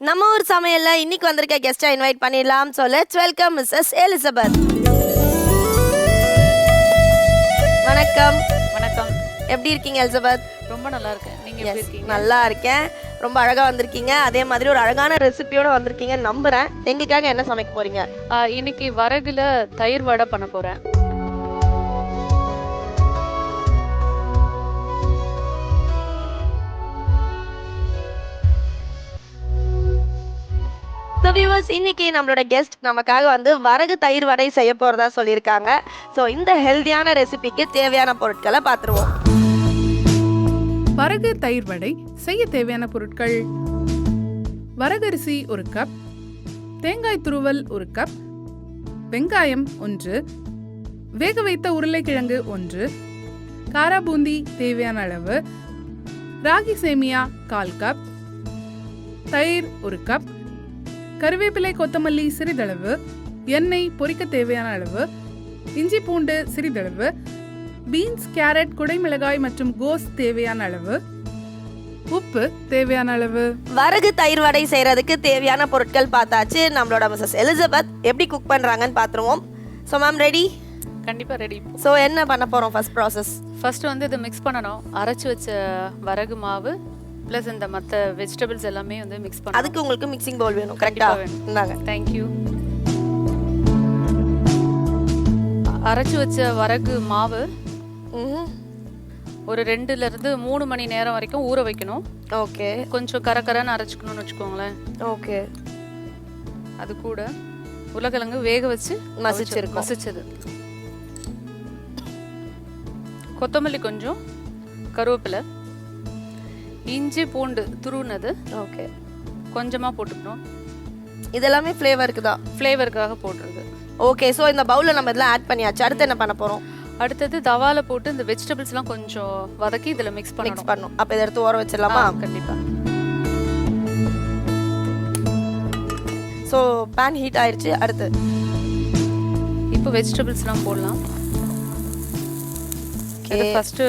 நம்ம ஊர் சமையல்ல இன்னைக்கு வந்திருக்க கெஸ்டா இன்வைட் பண்ணிடலாம். So let's welcome Mrs Elizabeth. வணக்கம். வணக்கம். எப்படி இருக்கீங்க எலிசபெத்? ரொம்ப நல்லா இருக்கேன். நீங்க எப்படி இருக்கீங்க? நல்லா இருக்கேன். ரொம்ப அழகா வந்திருக்கீங்க. அதே மாதிரி ஒரு அழகான ரெசிபியோட வந்திருக்கீங்க நம்புறேன். எங்களுக்காக என்ன சமைக்க போறீங்க? இன்னைக்கு வரகுல தயிர் வடை பண்ண போறேன். ஸோ வியூவர்ஸ், இன்னைக்கு நம்மளோட கெஸ்ட் நமக்காக வந்து வரகு தயிர் வடை செய்ய போறதா சொல்லியிருக்காங்க. ஸோ இந்த ஹெல்தியான ரெசிபிக்கு தேவையான பொருட்களை பார்த்துருவோம். வரகு தயிர் வடை செய்ய தேவையான பொருட்கள்: வரகரிசி 1 கப், தேங்காய் துருவல் 1 கப், வெங்காயம் 1, வேக வைத்த உருளைக்கிழங்கு 1, காரா பூந்தி தேவையான அளவு, ராகி சேமியா 1/4 கப், தயிர் 1 கப், கருவேப்பிலை கொத்தமல்லி சிறிதளவு, எண்ணெய் பொரிக்க தேவையான அளவு, இஞ்சி பூண்டு சிறிதளவு, பீன்ஸ், கேரட், குடைமிளகாய் மற்றும் கோஸ் தேவையான அளவு, உப்பு தேவையான அளவு. வரகு தயிர் வடை செய்யறதுக்கு தேவையான பொருட்கள் பார்த்தாச்சு. நம்மளோட மிஸ்ஸஸ் எலிசபெத் எப்படி குக் பண்றாங்கன்னு பார்த்துருவோம். So ma'am ready? கண்டிப்பா ரெடி. ஸோ என்ன பண்ண போறோம்? ஃபர்ஸ்ட் வந்து இதை மிக்ஸ் பண்ணணும். அரைச்சு வச்ச வரகு மாவு ப்ளஸ் இந்த மற்ற வெஜிடபிள்ஸ் எல்லாமே வந்து மிக்ஸ் பண்ணணும். அதுக்கு உங்களுக்கு மிக்சிங் பவுல் வேணும். கரெக்டா? இந்தாங்க. தேங்க்யூ. அரைச்சு வச்ச வரகு மாவு ஒரு 2-3 மணி நேரம் வரைக்கும் ஊற வைக்கணும். ஓகே. கொஞ்சம் கரகரன்னு அரைச்சிக்கணும்னு வச்சுக்கோங்களேன். ஓகே. அது கூட உருளைக்கிழங்கு வேக வச்சு மசிச்சது, கொத்தமல்லி கொஞ்சம், கருவேப்பிலை, இஞ்சி பூண்டு துருவுனது ஓகே கொஞ்சமாக போட்டுக்கணும். இதெல்லாமே ஃப்ளேவருக்காக போடுறது. ஓகே. ஸோ இந்த பவுலில் நம்ம இதெல்லாம் ஆட் பண்ணியாச்சு. அடுத்து என்ன பண்ண போகிறோம்? அடுத்தது தவால போட்டு இந்த வெஜிடபிள்ஸ்லாம் கொஞ்சம் வதக்கி இதில் மிக்ஸ் பண்ணணும். அப்போ இதை எடுத்து ஊற வச்சிடலாமா? கண்டிப்பாக. ஸோ பேன் ஹீட் ஆயிடுச்சு. அடுத்து இப்போ வெஜிடபிள்ஸ்லாம் போடலாம். ஃபஸ்ட்டு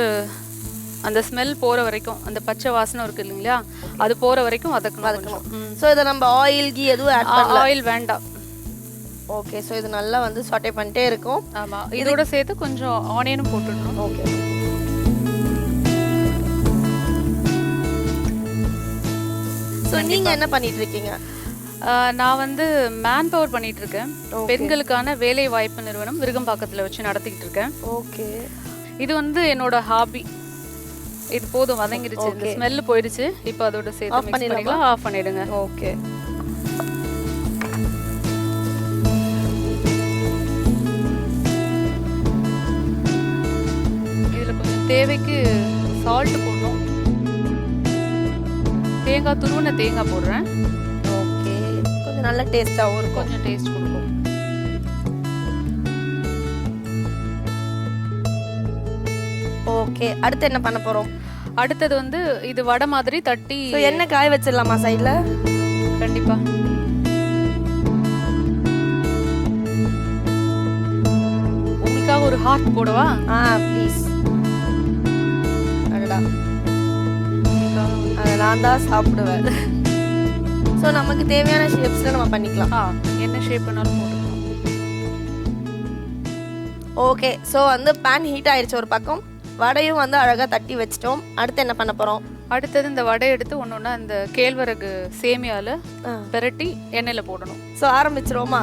அந்த ஸ்மெல் போகிற வரைக்கும், அந்த பச்சை வாசனை இருக்குது இல்லைங்களா, அது போகிற வரைக்கும் வதக்கணும். ஸோ இதை நம்ம ஆயில் கீ எதுவும் ஆட் பண்ணலாம்? ஆயில் வேண்டாம். ஓகே. ஸோ இது நல்லா வந்து சாட்டே பண்ணிட்டே இருக்கும். ஆமாம். இதோட சேர்த்து கொஞ்சம் ஆனியனும் போட்டுடணும். ஓகே. ஸோ நீங்கள் என்ன பண்ணிட்டு இருக்கீங்க? நான் வந்து மேன் பவர் பண்ணிட்டு இருக்கேன். பெண்களுக்கான வேலை வாய்ப்பு நிறுவனம் விருகம்பாக்கத்தில் வச்சு நடத்திக்கிட்டு இருக்கேன். ஓகே. இது வந்து என்னோட ஹாபி. இது போதும், வதங்கிடுச்சு. இந்த ஸ்மெல் போயிடுச்சு. இப்போ அதோட சேர்த்து மிக்ஸ் பண்ணிடலாம். ஆஃப் பண்ணிடுங்க. ஓகே. இதில் கொஞ்சம் தேவைக்கு சால்ட் போடணும். தேங்காய் துருவின தேங்காய் போடுறேன். ஓகே. கொஞ்சம் நல்ல டேஸ்டாகவும் இருக்கும். கொஞ்சம் டேஸ்ட் கொடுக்கும். ஓகே. அடுத்து என்ன பண்ண போறோம்? அடுத்தது வந்து இது வடை மாதிரி தட்டி என்ன காய வச்சிடலாமா சைடுல? கண்டிப்பா. உங்களுக்காக ஒரு ஹார்ட் போடவா? ப்ளீஸ். அடடா, அதை நான் தான் சாப்பிடுவேன். ஸோ நமக்கு தேவையான ஷேப்ஸ்ல நம்ம பண்ணிக்கலாம். என்ன ஷேப் பண்ணாலும் போட்டுக்கலாம். ஓகே. ஸோ வந்து பேன் ஹீட் ஆயிடுச்சு. ஒரு பக்கம் வடையும் வந்து அழகாக தட்டி வச்சிட்டோம். அடுத்து என்ன பண்ண போகிறோம்? அடுத்தது இந்த வடை எடுத்து ஒன்று அந்த கேழ்வரகு சேமியாவில் பெரட்டி எண்ணெயில் போடணும். ஸோ ஆரம்பிச்சிருவோமா?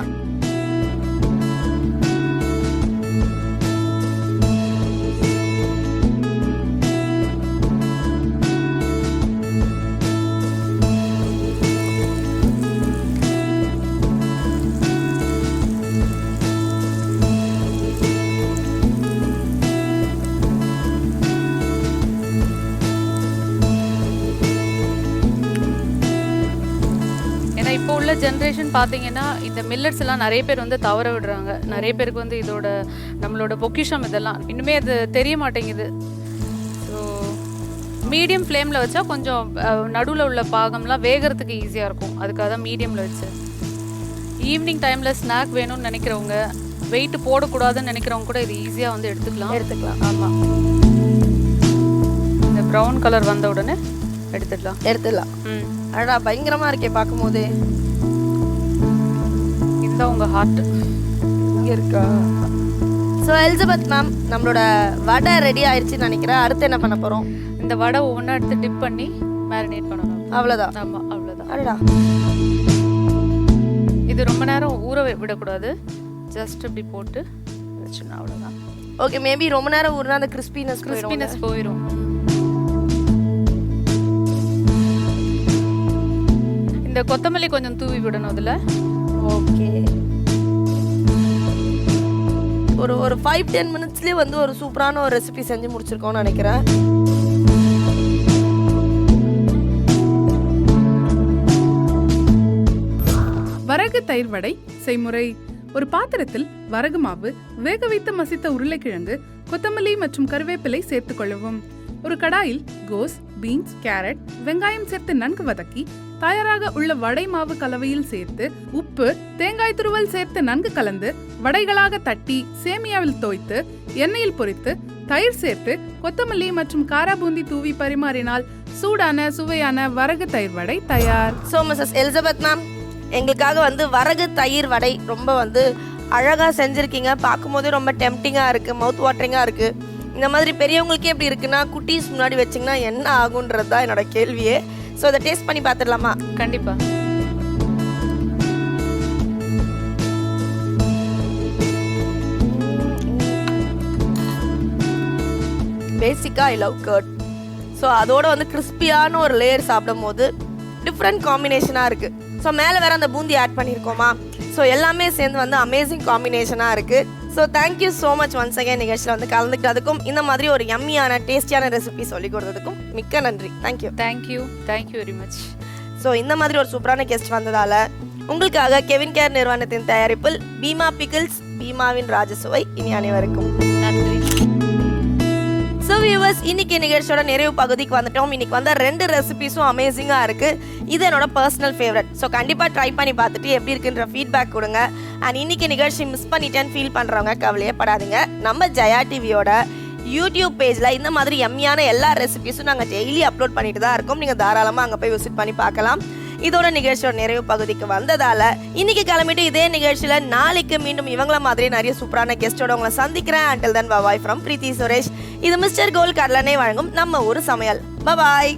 இப்போ உள்ள ஜென்ரேஷன் பார்த்தீங்கன்னா இந்த மில்லட்ஸ் எல்லாம் நிறைய பேர் வந்து தவற விடுறாங்க. நிறைய பேருக்கு வந்து இதோட நம்மளோட பொக்கிஷம் இதெல்லாம் இன்னுமே அது தெரிய மாட்டேங்குது. ஸோ மீடியம் ஃப்ளேமில் வச்சா கொஞ்சம் நடுவில் உள்ள பாகம்லாம் வேகிறதுக்கு ஈஸியாக இருக்கும். அதுக்காக தான் மீடியமில் வச்சு. ஈவினிங் டைமில் ஸ்நாக் வேணும்னு நினைக்கிறவங்க, வெயிட் போடக்கூடாதுன்னு நினைக்கிறவங்க கூட இது ஈஸியாக வந்து எடுத்துக்கலாம். ஆமாம். இந்த ப்ரௌன் கலர் வந்த உடனே எடுத்துடலாம். அடடா பயங்கரமா இருக்கே பார்க்கும்போது. இந்த உங்க ஹார்ட் இங்க இருக்கா? ஸோ எலிசபெத் மேம், நம்மளோட வடை ரெடி ஆயிடுச்சுன்னு நினைக்கிறேன். அடுத்து என்ன பண்ண போறோம்? இந்த வடை ஒவ்வொன்றா எடுத்து டிப் பண்ணி மேரினேட் பண்ணணும். அவ்வளோதான். ஆமா, அவ்வளோதான். அடடா இது ரொம்ப நேரம் ஊற விடக்கூடாது. ஜஸ்ட் இப்படி போட்டு வச்சுனா அவ்வளோதான். ஓகே, மேபி ரொம்ப நேரம் ஊறினா அந்த கிறிஸ்பினஸ் போயிடும். இந்த கொத்தமல்லி கொஞ்சம் தூவி விடணும் அதுல. ஓகே, ஒரு 5-10 மினிட்ஸ்லேயே வந்து ஒரு சூப்பரான ஒரு ரெசிபி செஞ்சு முடிச்சிருக்கோம்னு நினைக்கிறேன். வரகு தயிர் வடை செய்முறை. ஒரு பாத்திரத்தில் வரகு மாவு, வேக வைத்து மசித்த உருளைக்கிழங்கு, கொத்தமல்லி மற்றும் கருவேப்பிலை சேர்த்துக் கொள்ளவும். ஒரு கடாயில் கோஸ், பீன்ஸ், கேரட், வெங்காயம் சேர்த்து நன்கு வதக்கி தயாராக உள்ள வடை மாவு கலவையில் சேர்த்து உப்பு, தேங்காய் துருவல் சேர்த்து நன்கு கலந்து வடைகளாக தட்டி சேமியாவில் தோய்த்து எண்ணெயில் பொரித்து தயிர் சேர்த்து கொத்தமல்லி மற்றும் காரா பூந்தி தூவி பரிமாறினால் சூடான சுவையான வரகு தயிர் வடை தயார். ஸோ மிஸ்ஸஸ் எலிசபெத் மேம், எங்களுக்காக வந்து வரகு தயிர் வடை ரொம்ப வந்து அழகாக செஞ்சுருக்கீங்க. பார்க்கும்போதே ரொம்ப டெம்டிங்காக இருக்குது, மவுத் வாட்டரிங்காக இருக்குது. இந்த மாதிரி பெரியவங்களுக்கே எப்படி இருக்குன்னா குட்டீஸ் முன்னாடி வச்சிங்கன்னா என்ன ஆகுன்றது தான் என்னோட கேள்வியே. ஸோ அதை டேஸ்ட் பண்ணி பார்த்துடலாமா? கண்டிப்பா. பேசிக்காக ஐ லவ் கர்ட். ஸோ அதோட வந்து கிறிஸ்பியான ஒரு லேயர் சாப்பிடும் போது டிஃப்ரெண்ட் காம்பினேஷனாக இருக்குது. ஸோ மேலே வேற அந்த பூந்தி ஆட் பண்ணியிருக்கோமா, ஸோ எல்லாமே சேர்ந்து வந்து அமேசிங் காம்பினேஷனாக இருக்குது. So thank you so much once again நிகழ்ச்சியில் வந்து கலந்துக்கிட்டதுக்கும் இந்த மாதிரி ஒரு யம்மியான டேஸ்டியான ரெசிபி சொல்லி கொடுத்ததுக்கும் மிக்க நன்றி. Thank you. Thank you very much. So இந்த மாதிரி ஒரு சூப்பரான கெஸ்ட் வந்ததால் உங்களுக்காக கெவின் கேர் நிறுவனத்தின் தயாரிப்பில் பீமா பிக்கிள்ஸ், பீமாவின் ராஜசுவை இனி அனைவருக்கும் நன்றி. ஸோ வியூவர்ஸ், இன்னைக்கு நிகழ்ச்சியோட நிறைவு பகுதிக்கு வந்துட்டோம். இன்னைக்கு வந்த 2 ரெசிபிஸும் அமேசிங்காக இருக்குது. இது என்னோட பர்சனல் ஃபேவரட். ஸோ கண்டிப்பாக ட்ரை பண்ணி பார்த்துட்டு எப்படி இருக்குன்ற ஃபீட்பேக் கொடுங்க. அண்ட் இன்னைக்கு நிகழ்ச்சி மிஸ் பண்ணிட்டேன்னு ஃபீல் பண்ணுறவங்க கவலையே படாதீங்க. நம்ம ஜெயா டிவியோட யூடியூப் பேஜில் இந்த மாதிரி எம்மியான எல்லா ரெசிபிஸும் நாங்கள் டெய்லி அப்லோட் பண்ணிட்டு தான் இருக்கோம். நீங்கள் தாராளமாக அங்கே போய் விசிட் பண்ணி பார்க்கலாம். இதோட நிகழ்ச்சியோட நிறைவு பகுதிக்கு வந்ததால இன்னைக்கு கிளம்பிட்டு இதே நிகழ்ச்சியில நாளைக்கு மீண்டும் இவங்கள மாதிரி நிறைய சூப்பரான கெஸ்டோட உங்களை சந்திக்கிறேன். until then bye bye from பிரீத்தி சுரேஷ். இது மிஸ்டர் கோல் கடலனை வழங்கும் நம்ம ஒரு சமையல். பாய்.